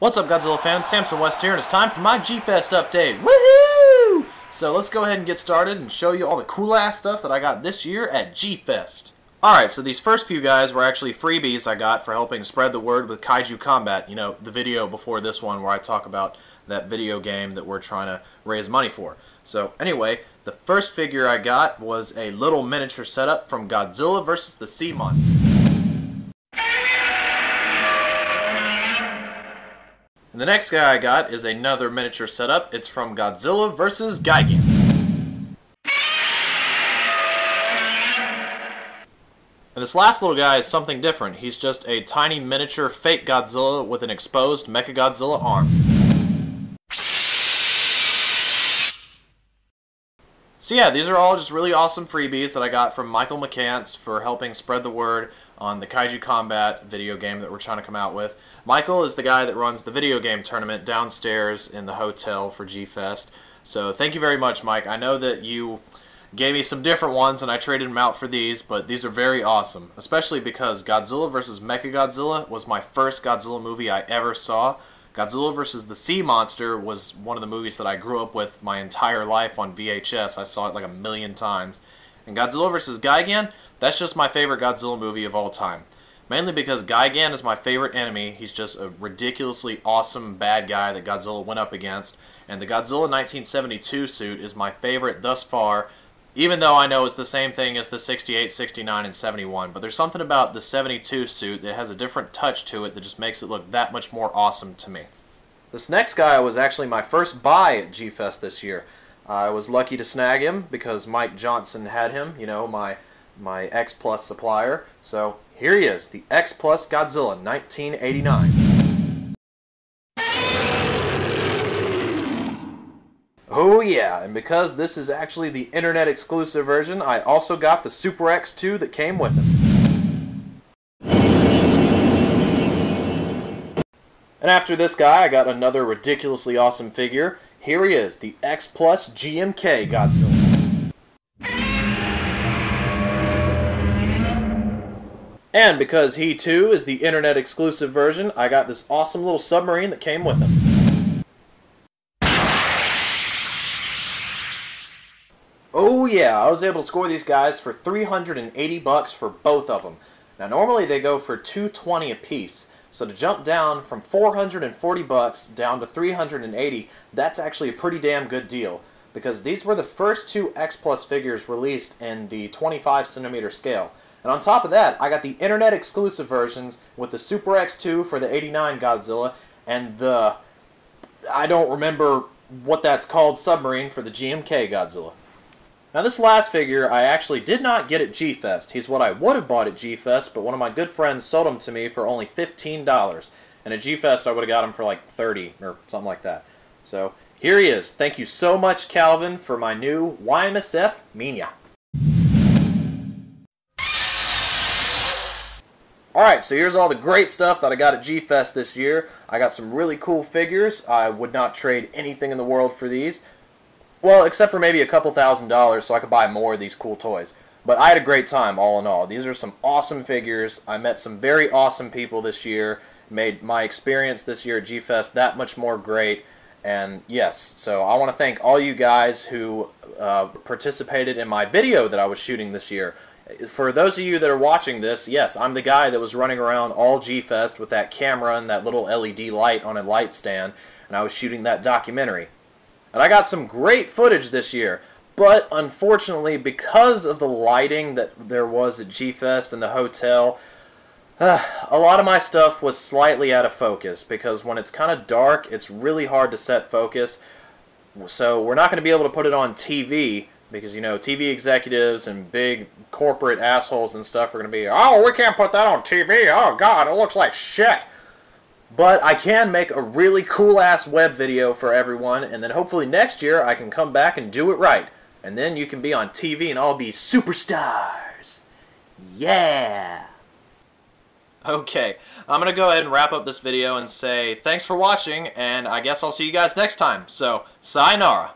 What's up, Godzilla fans? Samson West here, and it's time for my G-Fest update. Woohoo! So let's go ahead and get started and show you all the cool-ass stuff that I got this year at G-Fest. Alright, so these first few guys were actually freebies I got for helping spread the word with Kaiju Combat. You know, the video before this one where I talk about that video game that we're trying to raise money for. So anyway, the first figure I got was a little miniature setup from Godzilla vs. the Sea Monster. And the next guy I got is another miniature setup. It's from Godzilla vs. Gigan. And this last little guy is something different. He's just a tiny miniature fake Godzilla with an exposed Mechagodzilla arm. So yeah, these are all just really awesome freebies that I got from Michael McCants for helping spread the word on the Kaiju Combat video game that we're trying to come out with. Michael is the guy that runs the video game tournament downstairs in the hotel for G-Fest. So thank you very much, Mike. I know that you gave me some different ones and I traded them out for these, but these are very awesome. Especially because Godzilla vs. Mechagodzilla was my first Godzilla movie I ever saw. Godzilla vs. the Sea Monster was one of the movies that I grew up with my entire life on VHS. I saw it like 1,000,000 times. And Godzilla vs. Gigan, that's just my favorite Godzilla movie of all time. Mainly because Gigan is my favorite enemy. He's just a ridiculously awesome bad guy that Godzilla went up against. And the Godzilla 1972 suit is my favorite thus far, even though I know it's the same thing as the 68, 69, and 71. But there's something about the 72 suit that has a different touch to it that just makes it look that much more awesome to me. This next guy was actually my first buy at G-Fest this year. I was lucky to snag him because Mike Johnson had him, you know, my X Plus supplier. So here he is, the X Plus Godzilla 1989. Oh yeah, and because this is actually the internet exclusive version, I also got the Super X2 that came with him. And after this guy, I got another ridiculously awesome figure. Here he is, the X Plus GMK Godzilla. And because he too is the internet exclusive version, I got this awesome little submarine that came with him. Oh yeah, I was able to score these guys for $380 for both of them. Now normally they go for $220 a piece. So to jump down from $440 down to $380, that's actually a pretty damn good deal. Because these were the first two X Plus figures released in the 25cm scale. And on top of that, I got the internet exclusive versions with the Super X2 for the 89 Godzilla and the, I don't remember what that's called, submarine for the GMK Godzilla. Now this last figure I actually did not get at G-Fest. He's what I would have bought at G-Fest, but one of my good friends sold him to me for only $15. And at G-Fest I would have got him for like $30 or something like that. So here he is. Thank you so much, Calvin, for my new YMSF Minya. Alright, so here's all the great stuff that I got at G-Fest this year. I got some really cool figures. I would not trade anything in the world for these. Well, except for maybe a couple $1,000s so I could buy more of these cool toys. But I had a great time all in all. These are some awesome figures. I met some very awesome people this year. Made my experience this year at G-Fest that much more great. And yes, so I want to thank all you guys who participated in my video that I was shooting this year. For those of you that are watching this, yes, I'm the guy that was running around all G-Fest with that camera and that little LED light on a light stand, and I was shooting that documentary. And I got some great footage this year, but unfortunately, because of the lighting that there was at G-Fest and the hotel, a lot of my stuff was slightly out of focus, because when it's kind of dark, it's really hard to set focus. So we're not going to be able to put it on TV, because, you know, TV executives and big corporate assholes and stuff are going to be, oh, we can't put that on TV, oh god, it looks like shit. But I can make a really cool-ass web video for everyone, and then hopefully next year I can come back and do it right. And then you can be on TV and all be superstars. Yeah! Okay, I'm going to go ahead and wrap up this video and say thanks for watching, and I guess I'll see you guys next time. So, sayonara.